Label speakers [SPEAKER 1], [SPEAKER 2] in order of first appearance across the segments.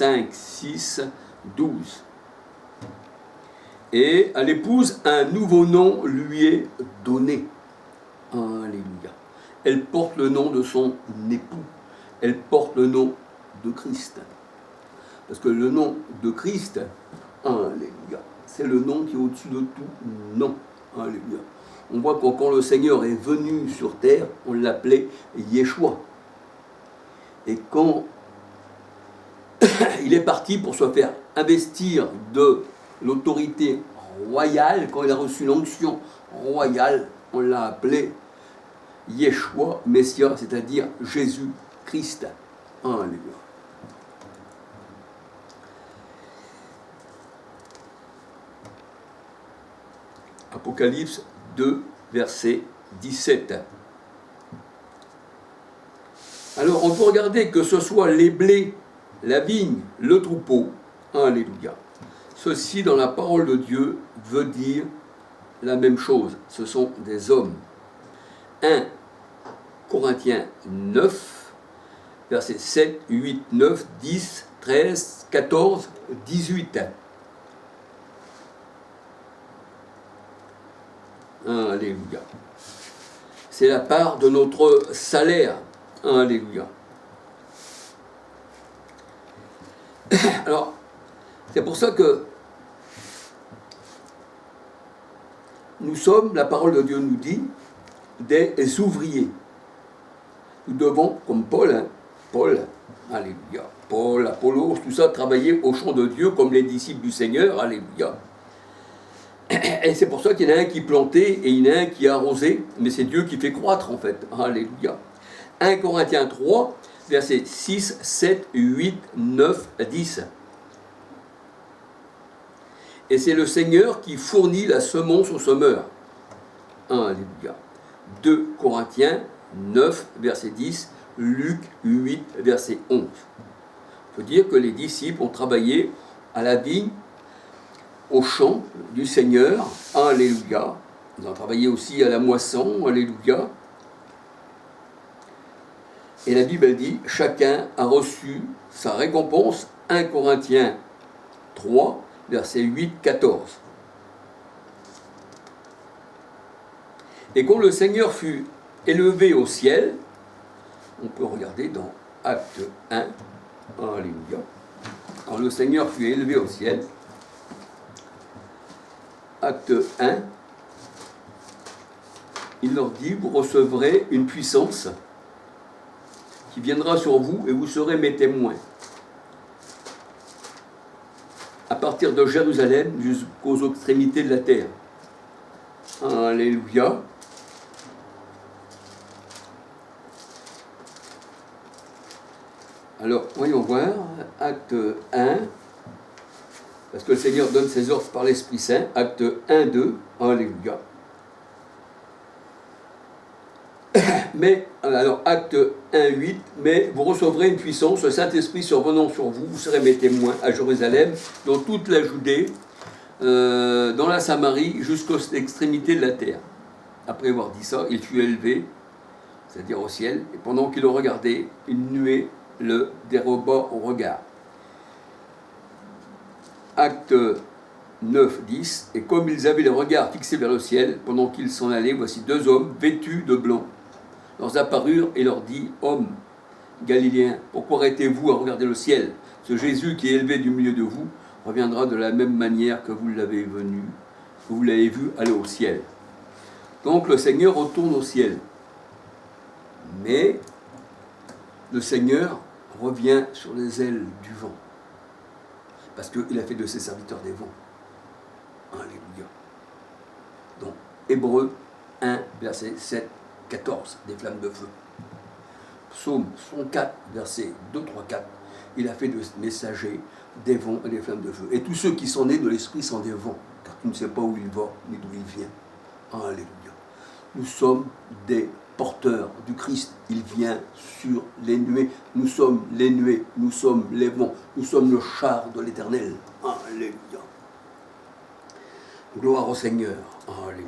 [SPEAKER 1] 5, 6, 12. Et à l'épouse, un nouveau nom lui est donné. Alléluia. Elle porte le nom de son époux. Elle porte le nom de Christ. Parce que le nom de Christ, alléluia, c'est le nom qui est au-dessus de tout nom. Alléluia. On voit que quand le Seigneur est venu sur terre, on l'appelait Yeshua. Et quand il est parti pour se faire investir de l'autorité royale, quand il a reçu l'onction royale, on l'a appelé Yeshua, Messia, c'est-à-dire Jésus-Christ. Alléluia. Apocalypse 2, verset 17. Alors, on peut regarder que ce soit les blés, la vigne, le troupeau. Alléluia. Ceci, dans la parole de Dieu, veut dire la même chose. Ce sont des hommes. 1 Corinthiens 9, versets 7, 8, 9, 10, 13, 14, 18. Alléluia. C'est la part de notre salaire. Alléluia. Alors, c'est pour ça que nous sommes, la parole de Dieu nous dit, des ouvriers. Nous devons, comme Paul, alléluia, Paul, Apollos, tout ça, travailler au champ de Dieu comme les disciples du Seigneur, alléluia. Et c'est pour ça qu'il y en a un qui plantait et il y en a un qui arrosait, mais c'est Dieu qui fait croître en fait, alléluia. 1 Corinthiens 3, versets 6, 7, 8, 9, 10. Et c'est le Seigneur qui fournit la semence au semeur. Alléluia. 2 Corinthiens 9, verset 10, Luc 8, verset 11. Il faut dire que les disciples ont travaillé à la vigne, au champ du Seigneur. Alléluia. Ils ont travaillé aussi à la moisson. Alléluia. Et la Bible dit, chacun a reçu sa récompense. 1 Corinthiens 3, verset 8, 14. Et quand le Seigneur fut élevé au ciel, on peut regarder dans Acte 1, alléluia, quand le Seigneur fut élevé au ciel, Acte 1, il leur dit, vous recevrez une puissance qui viendra sur vous et vous serez mes témoins. À partir de Jérusalem jusqu'aux extrémités de la terre. Alléluia. Alors, voyons voir, acte 1, parce que le Seigneur donne ses ordres par l'Esprit Saint, acte 1, 2, alléluia. Mais, alors, acte 1, 8, mais vous recevrez une puissance, le Saint-Esprit survenant sur vous, vous serez mes témoins à Jérusalem, dans toute la Judée, dans la Samarie, jusqu'aux extrémités de la terre. Après avoir dit ça, il fut élevé, c'est-à-dire au ciel, et pendant qu'il le regardait, une nuée le déroba au regard. Acte 9, 10, et comme ils avaient les regards fixés vers le ciel, pendant qu'ils s'en allaient, voici deux hommes vêtus de blanc. Leur apparurent et leur dit, hommes galiléens, pourquoi arrêtez-vous à regarder le ciel? Ce Jésus qui est élevé du milieu de vous reviendra de la même manière que vous l'avez vu aller au ciel. Donc le Seigneur retourne au ciel. Mais le Seigneur revient sur les ailes du vent. Parce qu'il a fait de ses serviteurs des vents. Alléluia. Donc, Hébreux 1, verset 7, 14, des flammes de feu. Psaume 104, verset 2, 3, 4. Il a fait de messagers des vents et des flammes de feu. Et tous ceux qui sont nés de l'Esprit sont des vents, car tu ne sais pas où il va, ni d'où il vient. Alléluia. Nous sommes des porteurs du Christ. Il vient sur les nuées. Nous sommes les nuées, nous sommes les vents, nous sommes le char de l'Éternel. Alléluia. Gloire au Seigneur. Alléluia.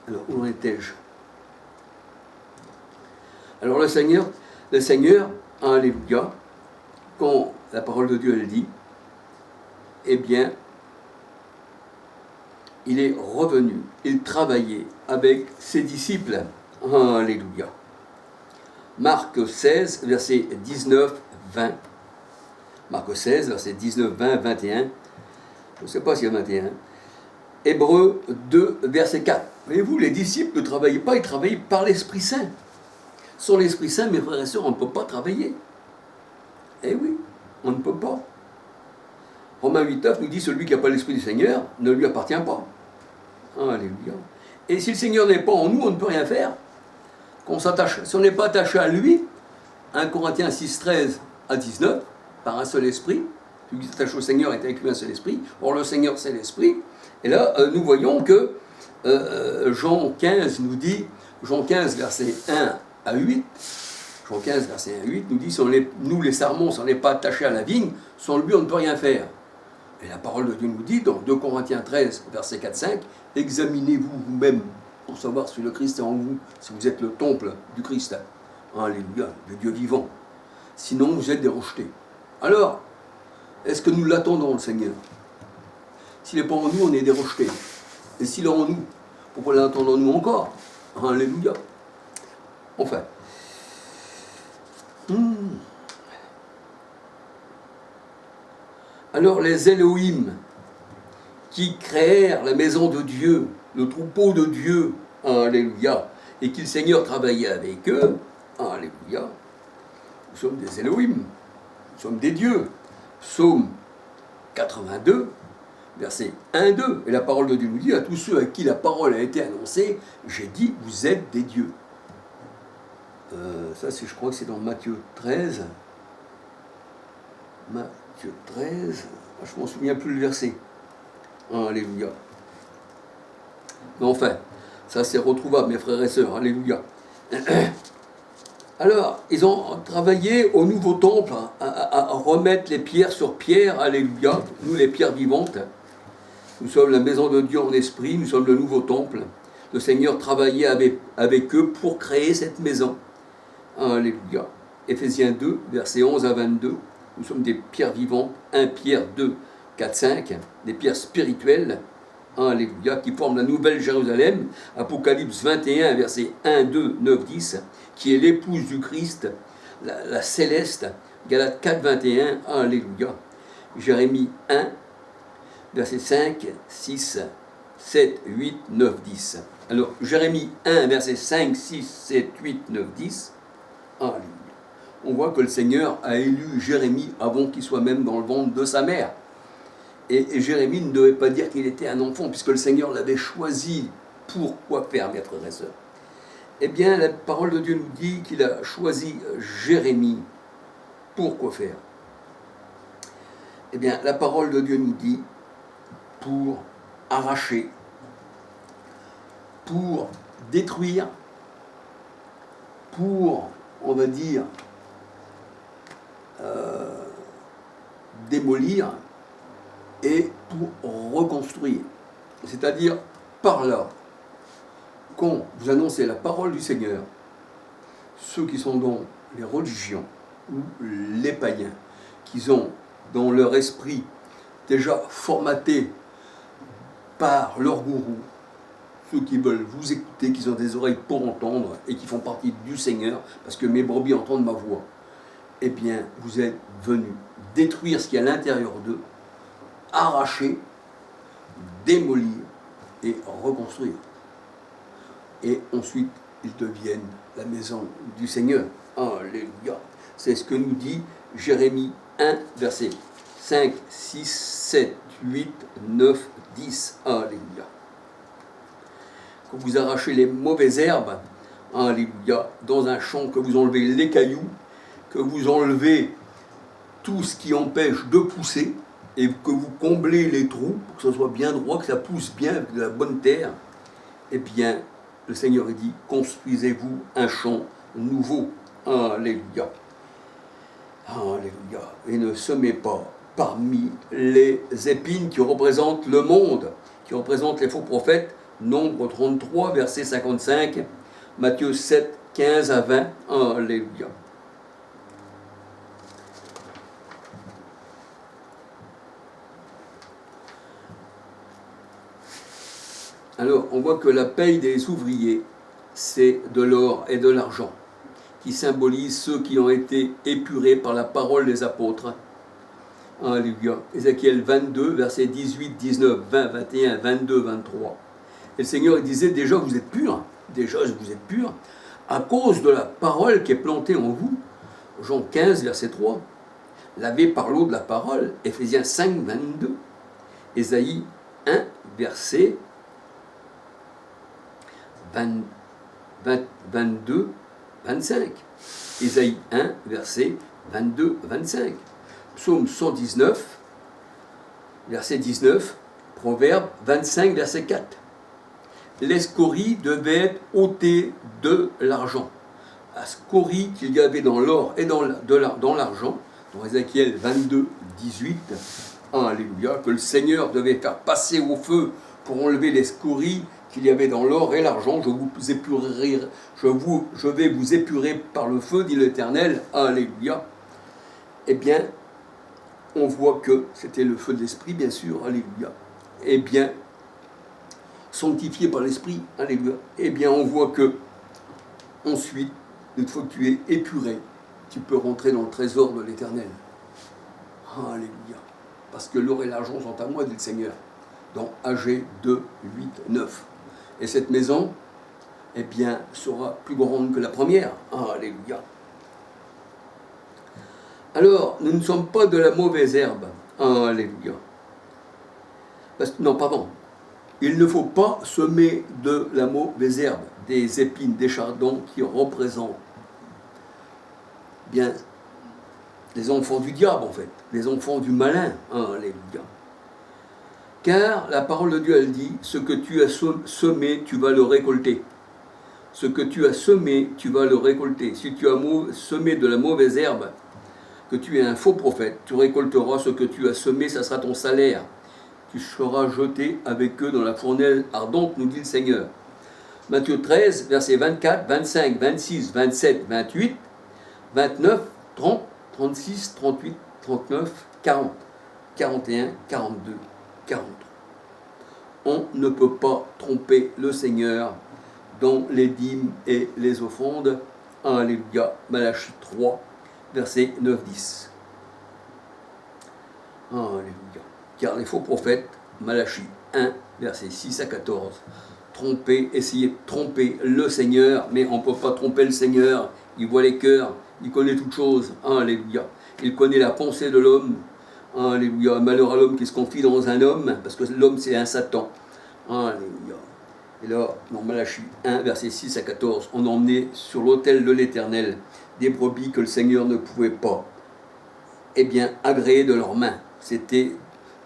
[SPEAKER 1] Alors, où en étais-je? Alors le Seigneur, Alléluia, quand la parole de Dieu elle dit, eh bien, il est revenu, il travaillait avec ses disciples. Alléluia. Marc 16, verset 19, 20. Marc 16, verset 19, 20, 21. Je ne sais pas s'il y a 21. Hébreux 2, verset 4. Voyez-vous, les disciples ne travaillaient pas, ils travaillaient par l'Esprit Saint. Sans l'Esprit Saint, mes frères et sœurs, on ne peut pas travailler. Eh oui, on ne peut pas. Romains 8, 9 nous dit, celui qui n'a pas l'Esprit du Seigneur ne lui appartient pas. Alléluia. Et si le Seigneur n'est pas en nous, on ne peut rien faire. Si on n'est pas attaché à lui, 1 Corinthiens 6, 13 à 19, par un seul esprit, celui qui s'attache au Seigneur est avec lui un seul esprit. Or le Seigneur c'est l'esprit. Et là nous voyons que Jean 15 nous dit, Jean 15 verset 1 à 8, Jean 15 verset 1 à 8 nous dit, nous les sarments, si on n'est pas attachés à la vigne, sans lui on ne peut rien faire. Et la parole de Dieu nous dit, dans 2 Corinthiens 13 verset 4-5, examinez-vous vous-même pour savoir si le Christ est en vous, si vous êtes le temple du Christ. Alléluia, le Dieu vivant. Sinon vous êtes des rejetés. Alors, est-ce que nous l'attendons, le Seigneur? S'il n'est pas en nous, on est des rejetés. Et s'il est en nous, pourquoi l'attendons-nous encore? Alléluia. Enfin. Alors, les Elohim qui créèrent la maison de Dieu, le troupeau de Dieu, alléluia, et que le Seigneur travaillait avec eux, alléluia, nous sommes des Elohim, nous sommes des dieux. Psaume 82, verset 1-2, et la parole de Dieu nous dit, à tous ceux à qui la parole a été annoncée, j'ai dit, vous êtes des dieux. Ça, je crois que c'est dans Matthieu 13. Matthieu 13, je ne m'en souviens plus le verset. Alléluia. Mais enfin, ça c'est retrouvable, mes frères et sœurs. Alléluia. Alors, ils ont travaillé au nouveau temple à remettre les pierres sur pierre. Alléluia. Nous, les pierres vivantes. Nous sommes la maison de Dieu en esprit. Nous sommes le nouveau temple. Le Seigneur travaillait avec eux pour créer cette maison. Alléluia. Éphésiens 2, versets 11 à 22. Nous sommes des pierres vivantes. 1 Pierre 2, 4, 5. Des pierres spirituelles. Alléluia. Qui forment la nouvelle Jérusalem. Apocalypse 21, versets 1, 2, 9, 10. Qui est l'épouse du Christ. La céleste. Galates 4, 21. Alléluia. Jérémie 1, versets 5, 6, 7, 8, 9, 10. Alors, Jérémie 1, versets 5, 6, 7, 8, 9, 10. Alléluia. On voit que le Seigneur a élu Jérémie avant qu'il soit même dans le ventre de sa mère. Et Jérémie ne devait pas dire qu'il était un enfant, puisque le Seigneur l'avait choisi. Pour quoi faire, mes frères et sœurs? Eh bien, la parole de Dieu nous dit qu'il a choisi Jérémie. Pour quoi faire? Eh bien, la parole de Dieu nous dit pour arracher, pour détruire, pour, on va dire, démolir et pour reconstruire. C'est-à-dire, par là, quand vous annoncez la parole du Seigneur, ceux qui sont dans les religions ou les païens, qui ont dans leur esprit déjà formaté par leur gourou, ceux qui veulent vous écouter, qui ont des oreilles pour entendre et qui font partie du Seigneur, parce que mes brebis entendent ma voix, eh bien, vous êtes venus détruire ce qui est à l'intérieur d'eux, arracher, démolir et reconstruire. Et ensuite, ils deviennent la maison du Seigneur. Alléluia. C'est ce que nous dit Jérémie 1, verset 5, 6, 7, 8, 9, 10. Alléluia. Quand vous arrachez les mauvaises herbes, alléluia, dans un champ, que vous enlevez les cailloux, que vous enlevez tout ce qui empêche de pousser, et que vous comblez les trous, pour que ce soit bien droit, que ça pousse bien avec de la bonne terre, eh bien, le Seigneur dit, construisez-vous un champ nouveau. Alléluia. Alléluia. Et ne semez pas parmi les épines qui représentent le monde, qui représentent les faux prophètes. Nombre 33, verset 55, Matthieu 7, 15 à 20. Alléluia. Alors, on voit que la paye des ouvriers, c'est de l'or et de l'argent, qui symbolisent ceux qui ont été épurés par la parole des apôtres. Alléluia. Ézéchiel 22, versets 18, 19, 20, 21, 22, 23. Et le Seigneur il disait, déjà vous êtes purs, déjà vous êtes purs, à cause de la parole qui est plantée en vous. Jean 15, verset 3. Lavé par l'eau de la parole. Éphésiens 5, 22. Ésaïe 1, verset 22, 25. Ésaïe 1, verset 22, 25. Psaume 119, verset 19. Proverbe 25, verset 4. Les scories devaient être ôtées de l'argent. La scorie qu'il y avait dans l'or et dans l'argent, dans Ézéchiel 22, 18, alléluia, que le Seigneur devait faire passer au feu pour enlever les scories qu'il y avait dans l'or et l'argent. Je vais vous épurer par le feu, dit l'Éternel, alléluia. Eh bien, on voit que c'était le feu de l'Esprit, bien sûr, alléluia. Eh bien, sanctifié par l'Esprit, alléluia. Eh bien, on voit que, ensuite, une fois que tu es épuré, tu peux rentrer dans le trésor de l'Éternel. Alléluia. Parce que l'or et l'argent sont à moi, dit le Seigneur. Dans AG 2, 8, 9. Et cette maison, eh bien, sera plus grande que la première. Alléluia. Alors, nous ne sommes pas de la mauvaise herbe. Alléluia. Non, pardon. Il ne faut pas semer de la mauvaise herbe, des épines, des chardons qui représentent bien les enfants du diable, en fait, les enfants du malin. Alléluia. Car la parole de Dieu, elle dit, ce que tu as semé, tu vas le récolter. Ce que tu as semé, tu vas le récolter. Si tu as semé de la mauvaise herbe, que tu es un faux prophète, tu récolteras ce que tu as semé, ça sera ton salaire. Tu seras jeté avec eux dans la fournaise ardente, nous dit le Seigneur. Matthieu 13, versets 24, 25, 26, 27, 28, 29, 30, 36, 38, 39, 40, 41, 42, 43. On ne peut pas tromper le Seigneur dans les dîmes et les offrandes. Alléluia. Malachie 3, versets 9, 10. Alléluia. Car les faux prophètes, Malachie 1, versets 6 à 14, essayer de tromper le Seigneur, mais on ne peut pas tromper le Seigneur. Il voit les cœurs, il connaît toutes choses. Alléluia. Il connaît la pensée de l'homme. Alléluia. Malheur à l'homme qui se confie dans un homme, parce que l'homme c'est un Satan. Alléluia. Et là, dans Malachie 1, versets 6 à 14, on emmenait sur l'autel de l'Éternel des brebis que le Seigneur ne pouvait pas, eh bien, agréer de leurs mains. C'était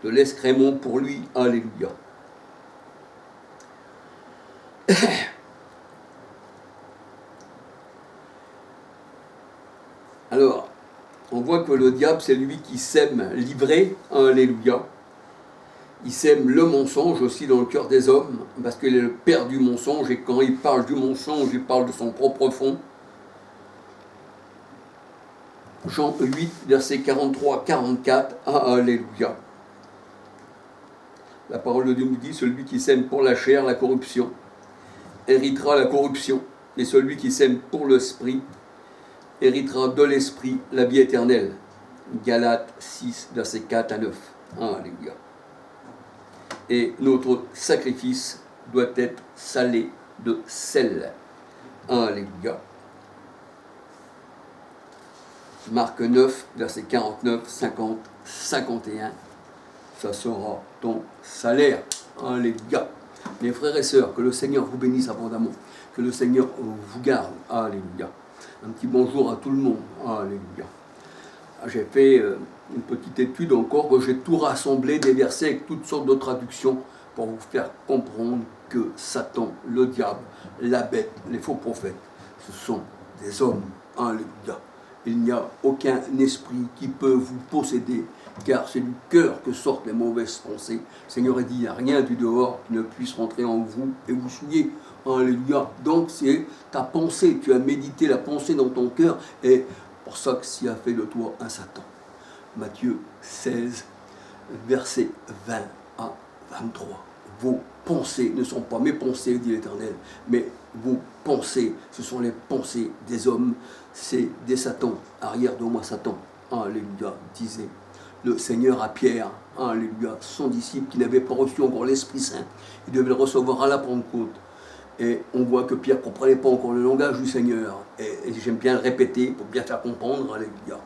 [SPEAKER 1] de l'escrémon pour lui. Alléluia. Alors, on voit que le diable, c'est lui qui sème l'ivraie. Alléluia. Il sème le mensonge aussi dans le cœur des hommes, parce qu'il est le père du mensonge, et quand il parle du mensonge, il parle de son propre fond. Jean 8, versets 43-44, alléluia. La parole de Dieu nous dit, celui qui sème pour la chair, la corruption, héritera la corruption, et celui qui sème pour l'esprit, héritera de l'esprit la vie éternelle. Galates 6, versets 4 à 9, alléluia. Et notre sacrifice doit être salé de sel. Alléluia. Marc 9, versets 49, 50, 51. Ça sera ton salaire. Alléluia. Mes frères et sœurs, que le Seigneur vous bénisse abondamment. Que le Seigneur vous garde. Alléluia. Un petit bonjour à tout le monde. Alléluia. J'ai fait une petite étude encore, que j'ai tout rassemblé, des versets avec toutes sortes de traductions pour vous faire comprendre que Satan, le diable, la bête, les faux prophètes, ce sont des hommes. Alléluia. Il n'y a aucun esprit qui peut vous posséder, car c'est du cœur que sortent les mauvaises pensées. Le Seigneur a dit, il n'y a rien du dehors qui ne puisse rentrer en vous et vous souiller. Alléluia. Donc c'est ta pensée, tu as médité la pensée dans ton cœur, et pour ça que s'il a fait de toi un Satan. Matthieu 16, versets 20 à 23. vos pensées ne sont pas mes pensées, dit l'Éternel, mais vos pensées, ce sont les pensées des hommes, c'est des Satans, arrière de moi Satan, alléluia, disait le Seigneur à Pierre, alléluia, son disciple qui n'avait pas reçu encore l'Esprit Saint, il devait le recevoir à la Pentecôte. Et on voit que Pierre ne comprenait pas encore le langage du Seigneur, et j'aime bien le répéter pour bien faire comprendre, alléluia.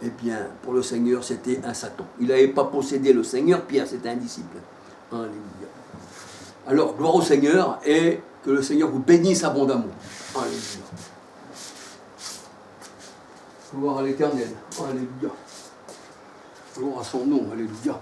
[SPEAKER 1] Eh bien, pour le Seigneur, c'était un Satan. Il n'avait pas possédé le Seigneur, Pierre, c'était un disciple. Alléluia. Alors, gloire au Seigneur et que le Seigneur vous bénisse abondamment. Alléluia. Gloire à l'Éternel. Alléluia. Gloire à son nom. Alléluia.